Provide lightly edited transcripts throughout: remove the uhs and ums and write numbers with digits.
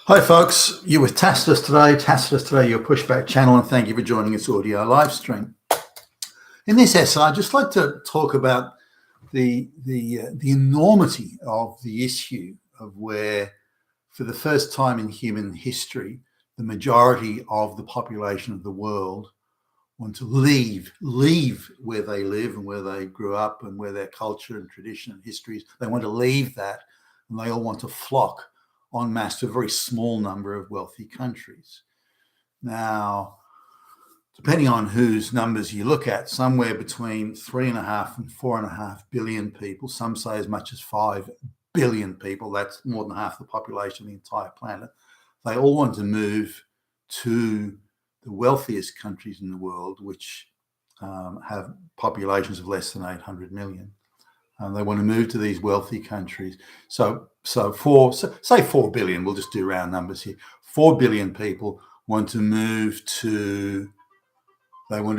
Hi folks, you're with Tacitus today, your pushback channel, and thank you for joining this audio live stream. In this essay, I'd just like to talk about the enormity of the issue of where, for the first time in human history, the majority of the population of the world want to leave where they live and where they grew up and where their culture and tradition and histories, they want to leave that, and they all want to flock en masse to a very small number of wealthy countries. Now, depending on whose numbers you look at, somewhere between 3.5 and 4.5 billion people, some say as much as 5 billion people, that's more than half the population of the entire planet, they all want to move to the wealthiest countries in the world, which have populations of less than 800 million. They want to move to these wealthy countries. So say 4 billion, we'll just do round numbers here. 4 billion people want to move to, a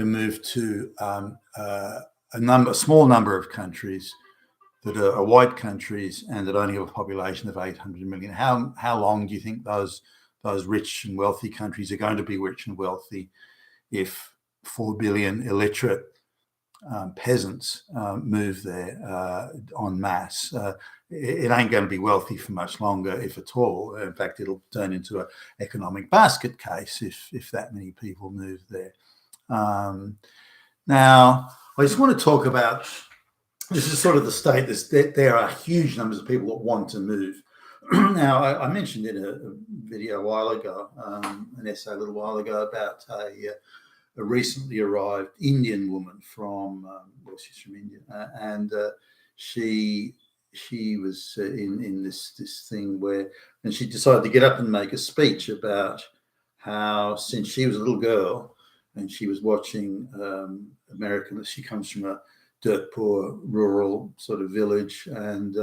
small number of countries that are white countries and that only have a population of 800 million. How long do you think those rich and wealthy countries are going to be rich and wealthy if 4 billion illiterate peasants move there en masse? It ain't going to be wealthy for much longer, if at all. In fact, it'll turn into an economic basket case if that many people move there. Now, I just want to talk about, this is sort of the state that there are huge numbers of people that want to move. Now, I mentioned in a video a while ago, an essay a little while ago, about a recently arrived Indian woman from, she's from India, and she was in this thing where, and she decided to get up and make a speech about how, since she was a little girl and she was watching American, she comes from a dirt poor rural sort of village, and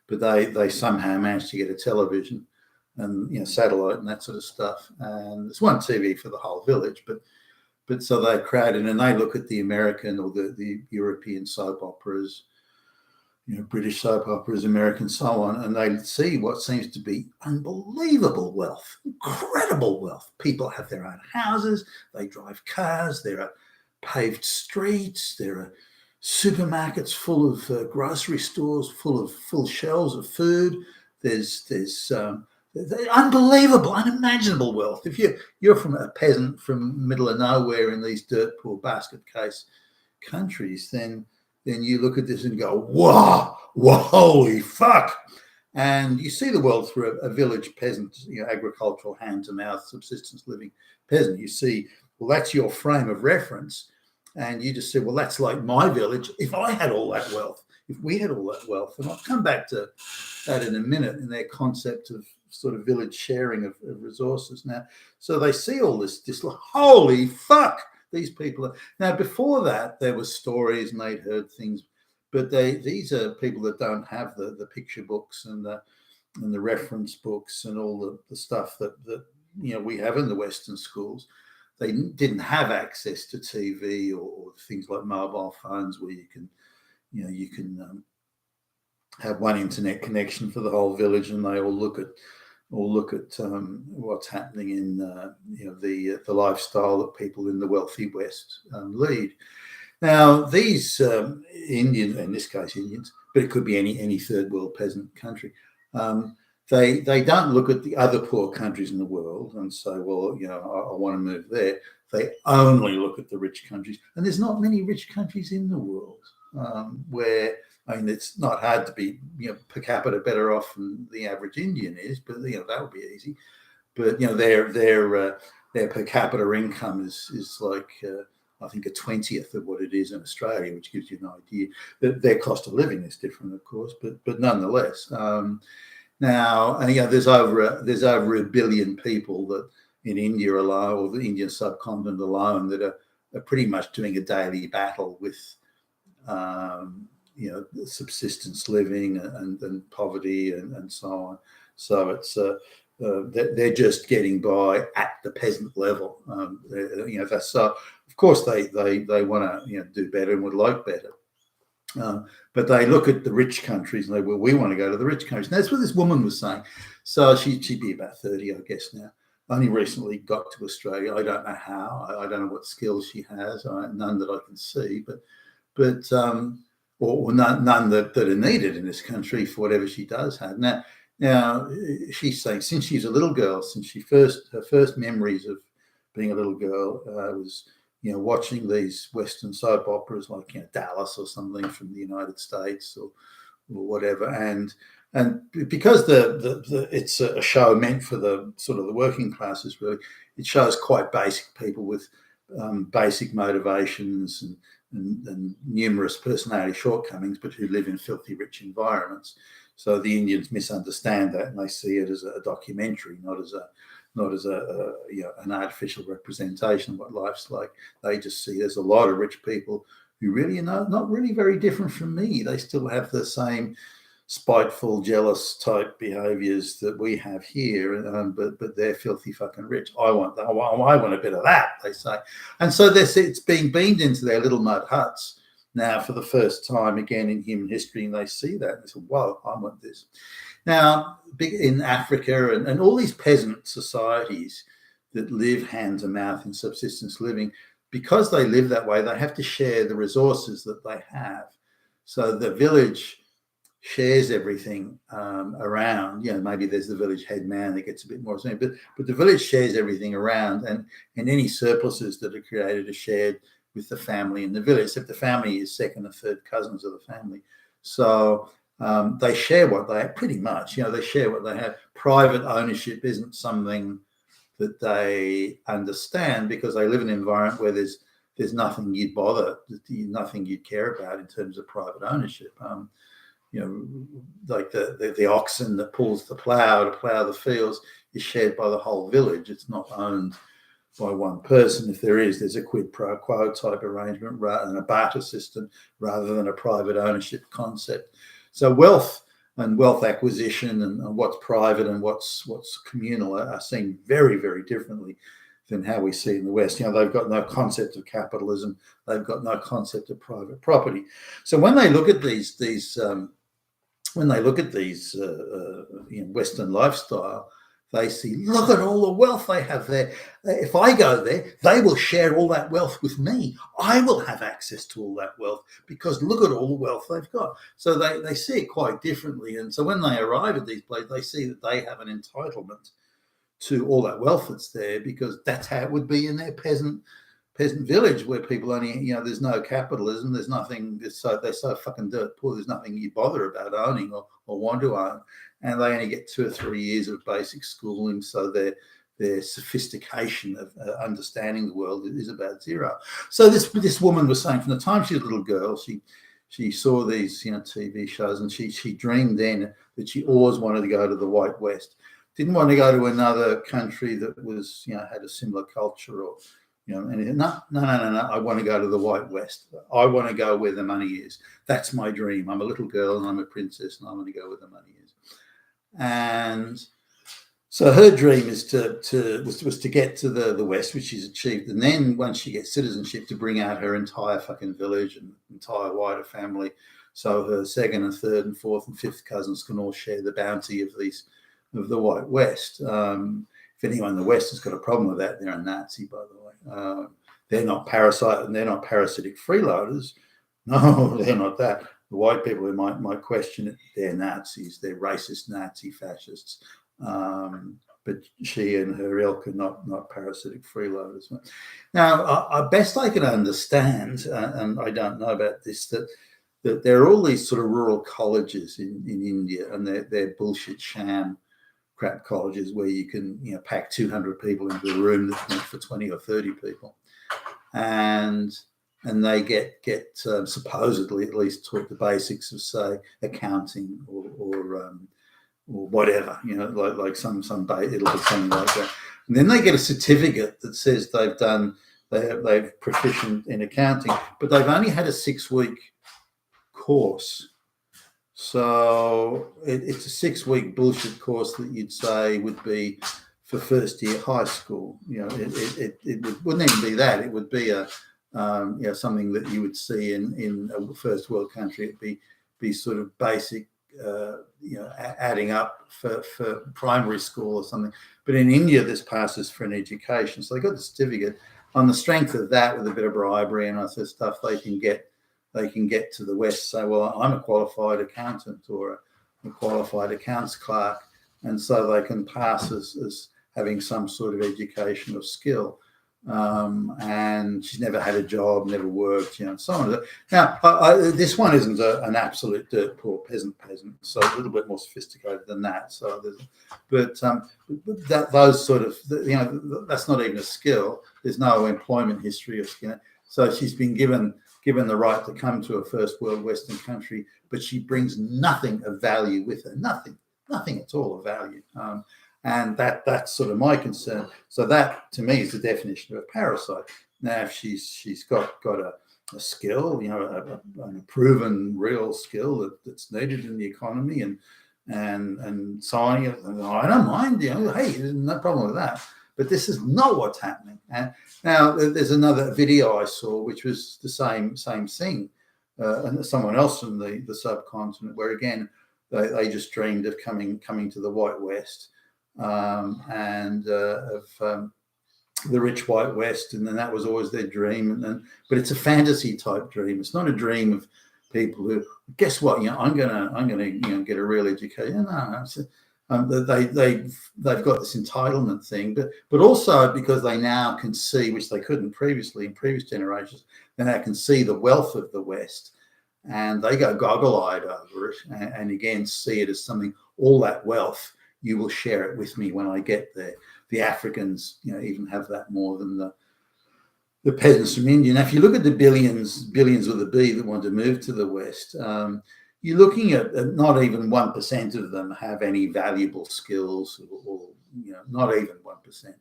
but they somehow managed to get a television and satellite and that sort of stuff, and it's one TV for the whole village, but so they crowd in and they look at the American or the European soap operas, British soap operas, American, so on, and they see what seems to be unbelievable wealth, incredible wealth. People have their own houses, they drive cars, there are paved streets, there are supermarkets full of grocery stores, full shelves of food. There's unbelievable, unimaginable wealth. If you're from a peasant from middle of nowhere in these dirt poor basket case countries, then you look at this and go, whoa, holy fuck. And you see the world through a village peasant, agricultural, hand-to-mouth, subsistence living peasant. You see, well, that's your frame of reference. And you just say, well, that's like my village. If I had all that wealth, if we had all that wealth, and I'll come back to that in a minute, in their concept of sort of village sharing of resources. Now, so they see all this, like, holy fuck, these people are. Now, before that, there were stories and they'd heard things, but these are people that don't have the picture books and the reference books and all the stuff that we have in the Western schools. They didn't have access to TV or things like mobile phones where you can have one internet connection for the whole village, and they all look at what's happening in the lifestyle that people in the wealthy West lead. Now, these Indians, in this case Indians, but it could be any third world peasant country, they don't look at the other poor countries in the world and say, well, I want to move there. They only look at the rich countries, and there's not many rich countries in the world where, it's not hard to be, per capita better off than the average Indian is, but that would be easy. But their per capita income is like I think a 20th of what it is in Australia, which gives you an idea. Their cost of living is different, of course, but nonetheless. Now, and there's over 1 billion people that in India alone, or the Indian subcontinent alone, that are pretty much doing a daily battle with subsistence living and poverty and so on. So it's they're just getting by at the peasant level. So of course they want to do better and would like better. But they look at the rich countries and they, well, we want to go to the rich countries. And that's what this woman was saying. So she'd be about 30, I guess now. Only recently got to Australia. I don't know how. I don't know what skills she has. None that I can see, or none that are needed in this country for whatever she does have. Now she's saying since she's a little girl, since her first memories of being a little girl was watching these Western soap operas like Dallas or something from the United States or whatever, and because it's a show meant for the sort of the working classes, really, it shows quite basic people with basic motivations and numerous personality shortcomings, but who live in filthy rich environments. So the Indians misunderstand that, and they see it as a documentary, not as an artificial representation of what life's like. They just see there's a lot of rich people who really are not really very different from me. They still have the same spiteful, jealous type behaviors that we have here, but they're filthy fucking rich. I want a bit of that, they say. And so it's being beamed into their little mud huts now for the first time again in human history, and they see that and they say, "Whoa, I want this." Now, in Africa and all these peasant societies that live hand to mouth in subsistence living, because they live that way, they have to share the resources that they have. So the village shares everything around. Maybe there's the village head man that gets a bit more, but the village shares everything around, and any surpluses that are created are shared with the family in the village, except the family is second or third cousins of the family. So they share what they have, pretty much. They share what they have. Private ownership isn't something that they understand because they live in an environment where there's nothing you'd bother, nothing you'd care about in terms of private ownership. Like the oxen that pulls the plow to plow the fields is shared by the whole village. It's not owned by one person. If there's a quid pro quo type arrangement rather than a barter system, rather than a private ownership concept. So wealth and wealth acquisition and what's private and what's communal are seen very, very differently than how we see in the West. They've got no concept of capitalism. They've got no concept of private property. So when they look at these Western lifestyle, they see, look at all the wealth they have there. If I go there, they will share all that wealth with me. I will have access to all that wealth because look at all the wealth they've got. So they see it quite differently. And so when they arrive at these places, they see that they have an entitlement to all that wealth that's there because that's how it would be in their peasant village where people only, there's no capitalism, there's nothing, they're so fucking dirt poor, there's nothing you bother about owning or want to own. And they only get 2 or 3 years of basic schooling, so their sophistication of understanding the world is about zero. So this woman was saying from the time she was a little girl, she saw these TV shows, and she dreamed then that she always wanted to go to the White West. Didn't want to go to another country that was had a similar culture or anything. No. I want to go to the White West. I want to go where the money is. That's my dream. I'm a little girl and I'm a princess, and I want to go where the money is. And so her dream was to get to the West, which she's achieved. And then once she gets citizenship, to bring out her entire fucking village and entire wider family, so her second and third and fourth and fifth cousins can all share the bounty of the White West. If anyone in the West has got a problem with that, they're a Nazi, by the way. They're not parasitic freeloaders. No, they're not that. The white people who might question it, they're Nazis, they're racist Nazi fascists. But she and her ilk are not parasitic freeloaders. Now, best I can understand, and I don't know about this, that there are all these sort of rural colleges in India, and they're bullshit sham crap colleges where you can pack 200 people into a room that's meant for 20 or 30 people, and they get supposedly at least taught the basics of, say, accounting or whatever, like some it'll be something like that, and then they get a certificate that says they've proficient in accounting, but they've only had a 6-week course. So it's a 6-week bullshit course that you'd say would be for first year high school. It wouldn't even be that. It would be a something that you would see in a first world country. It'd be sort of basic, adding up for primary school or something. But in India, this passes for an education. So they got the certificate. On the strength of that, with a bit of bribery and other stuff, they can get to the West. Say, well, I'm a qualified accountant or a qualified accounts clerk, and so they can pass as having some sort of education or skill. And she's never had a job, never worked, and so on. Now, this one isn't an absolute dirt poor peasant, so a little bit more sophisticated than that. So, those sort of, that's not even a skill. There's no employment history of So she's been given the right to come to a first world Western country, but she brings nothing of value with her, nothing at all of value. And that's sort of my concern. So that, to me, is the definition of a parasite. Now, if she's got a skill, a proven real skill that's needed in the economy and so on, I don't mind. Hey, there's no problem with that. But this is not what's happening. And now there's another video I saw, which was the same thing, and someone else from the subcontinent, where again they just dreamed of coming to the White West. And of the rich White West, and then that was always their dream. But it's a fantasy type dream. It's not a dream of people who, guess what? I'm gonna get a real education. No, they've got this entitlement thing, but also because they now can see, which they couldn't previously in previous generations, they now can see the wealth of the West, and they go goggle-eyed over it, and again see it as something. All that wealth, you will share it with me when I get there. The Africans, even have that more than the peasants from India. Now, if you look at the billions with a B that want to move to the West, you're looking at not even 1% of them have any valuable skills, or not even 1%.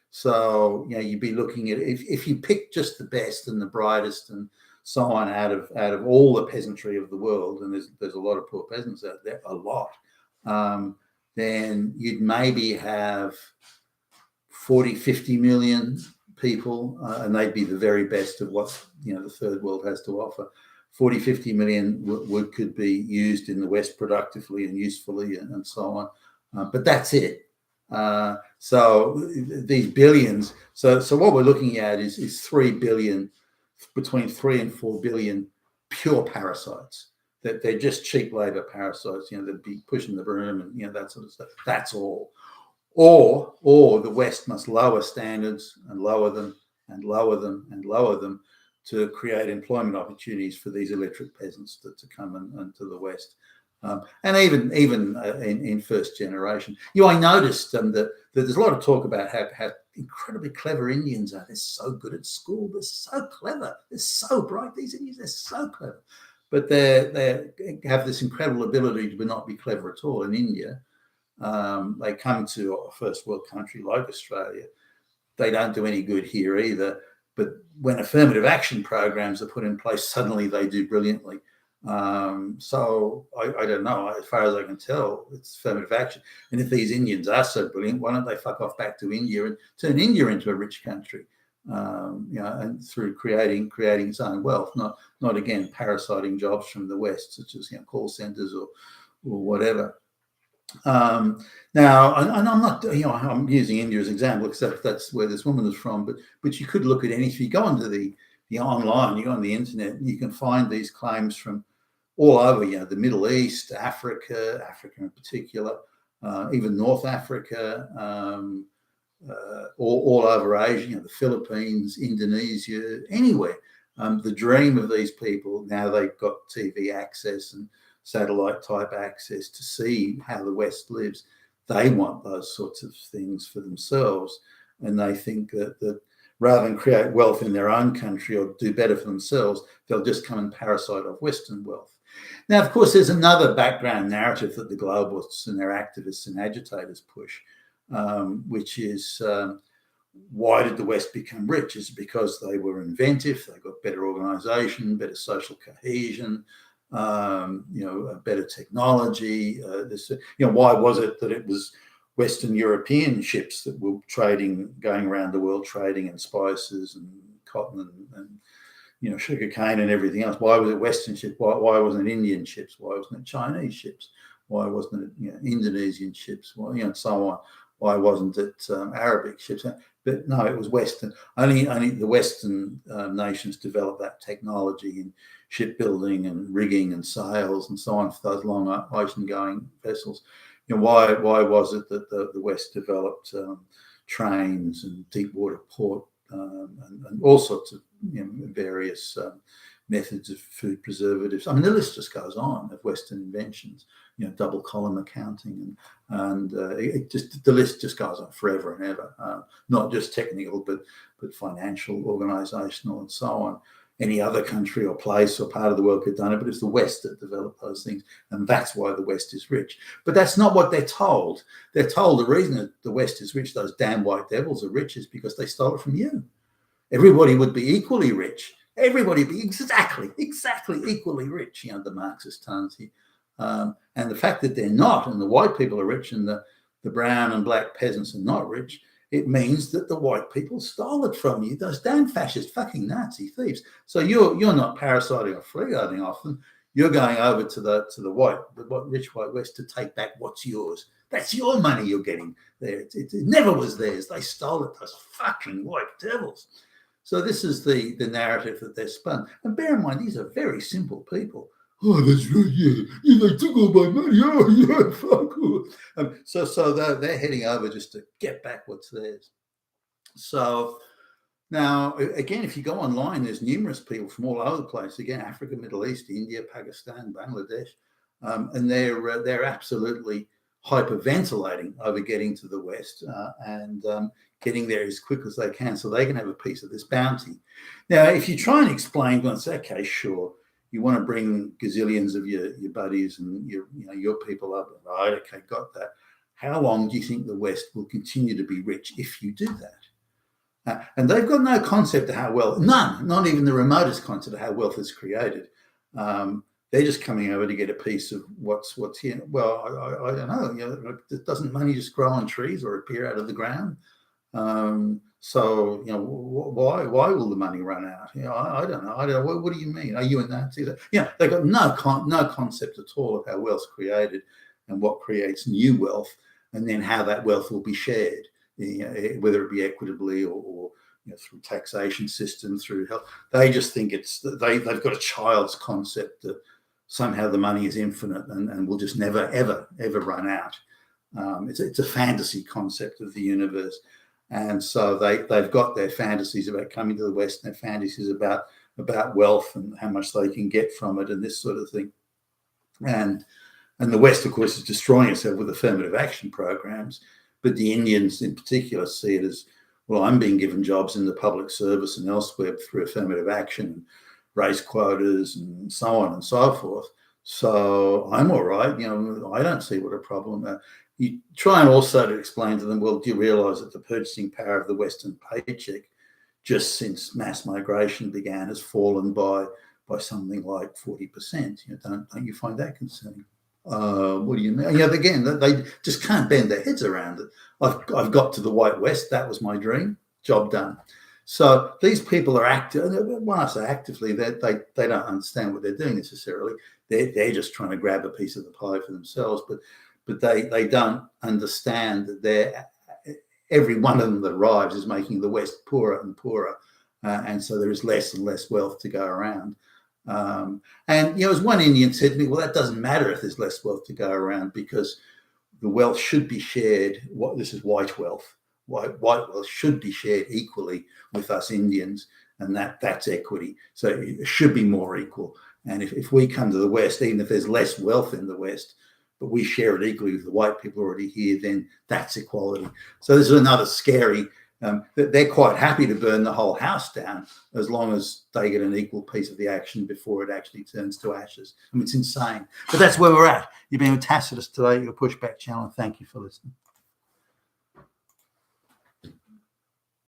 So you'd be looking at, if you pick just the best and the brightest and so on out of all the peasantry of the world, and there's a lot of poor peasants out there, a lot. Then you'd maybe have 40, 50 million people, and they'd be the very best of what the third world has to offer. 40, 50 million could be used in the West productively and usefully and so on. But that's it. So these billions, so what we're looking at is 3 billion, between 3 and 4 billion pure parasites. That they're just cheap labor parasites, they'd be pushing the broom and that sort of stuff. That's all. Or the West must lower standards and lower them and lower them and lower them to create employment opportunities for these illiterate peasants to come into the West. And even in first generation. I noticed that there's a lot of talk about how incredibly clever Indians are. They're so good at school. They're so clever. They're so bright. These Indians, they're so clever. But they have this incredible ability to not be clever at all. In India, they come to a first world country like Australia. They don't do any good here either. But when affirmative action programs are put in place, suddenly they do brilliantly. So I don't know. As far as I can tell, it's affirmative action. And if these Indians are so brilliant, why don't they fuck off back to India and turn India into a rich country? And through creating its own wealth, not again parasiting jobs from the West, such as call centers or whatever. Now, and I'm not, I'm using India as an example because that's where this woman is from. But you could look at any. If you go onto the online, you go on the internet, and you can find these claims from all over. The Middle East, Africa in particular, even North Africa. All over Asia, the Philippines, Indonesia, anywhere. The dream of these people, now they've got TV access and satellite type access to see how the West lives. They want those sorts of things for themselves. And they think that rather than create wealth in their own country or do better for themselves, they'll just come and parasite off Western wealth. Now, of course, there's another background narrative that the globalists and their activists and agitators push, which is why did the West become rich? Is it because they were inventive, they got better organization, better social cohesion, better technology? Why was it that it was Western European ships that were going around the world trading in spices and cotton sugar cane and everything else. Why was it Western ships? Why wasn't it Indian ships? Why wasn't it Chinese ships? Why wasn't it Indonesian ships? Well, and so on. Why wasn't it Arabic ships? But no, it was Western. Only the Western nations developed that technology in shipbuilding and rigging and sails and so on for those long ocean-going vessels. Why was it that the West developed trains and deep water port and all sorts of various methods of food preservatives? I mean, the list just goes on of Western inventions. Double column accounting, and the list just goes on forever and ever. Not just technical, but financial, organisational, and so on. Any other country or place or part of the world could have done it, but it's the West that developed those things, and that's why the West is rich. But that's not what they're told. They're told the reason that the West is rich, those damn white devils are rich, is because they stole it from you. Everybody would be equally rich. Everybody would be exactly equally rich. The Marxist tongues here. And the fact that they're not, and the white people are rich, and the brown and black peasants are not rich, it means that the white people stole it from you, those damn fascist fucking Nazi thieves. So you're not parasiting or freeloading off them. You're going over to the rich white West to take back what's yours. That's your money you're getting there. It never was theirs. They stole it, those fucking white devils. So this is the narrative that they're spun. And bear in mind, these are very simple people. Oh, that's right, yeah, they took all my money. Oh, yeah, fuck. So they're heading over just to get back what's theirs. So now, again, if you go online, there's numerous people from all over the place. Again, Africa, Middle East, India, Pakistan, Bangladesh, and they're absolutely hyperventilating over getting to the West and getting there as quick as they can so they can have a piece of this bounty. Now, if you try and explain, going, say, okay, sure, you want to bring gazillions of your buddies and your people up, right? Okay, got that. How long do you think the West will continue to be rich if you do that? And they've got no concept of how wealth, none, not even the remotest concept of how wealth is created. They're just coming over to get a piece of what's here. Well, I don't know. Doesn't money just grow on trees or appear out of the ground? So why will the money run out? I don't know. What do you mean? Are you a Nazi? They've got no concept at all of how wealth's created and what creates new wealth, and then how that wealth will be shared, whether it be equitably or through taxation system, through health. They just think they've got a child's concept that somehow the money is infinite and will just never ever run out. It's a fantasy concept of the universe. And so they've got their fantasies about coming to the West, and their fantasies about wealth and how much they can get from it and this sort of thing. And the West, of course, is destroying itself with affirmative action programs. But the Indians in particular see it as, well, I'm being given jobs in the public service and elsewhere through affirmative action and race quotas and so on and so forth. So I'm all right. I don't see what a problem. You try and also to explain to them, well, do you realize that the purchasing power of the Western paycheck, just since mass migration began, has fallen by something like 40%? Don't you find that concerning? What do you mean? Again, they just can't bend their heads around it. I've got to the White West. That was my dream. Job done. So these people are active. When I say actively, they don't understand what they're doing necessarily. They're just trying to grab a piece of the pie for themselves. But they don't understand that every one of them that arrives is making the West poorer and poorer, and so there is less and less wealth to go around. And as one Indian said to me, well, that doesn't matter if there's less wealth to go around, because the wealth should be shared. This is white wealth. White wealth should be shared equally with us Indians, and that's equity. So it should be more equal. And if we come to the West, even if there's less wealth in the West, but we share it equally with the white people already here, then that's equality. So this is another scary, they're quite happy to burn the whole house down as long as they get an equal piece of the action before it actually turns to ashes. I mean, it's insane. But that's where we're at. You've been with Tacitus today, your Pushback channel. Thank you for listening.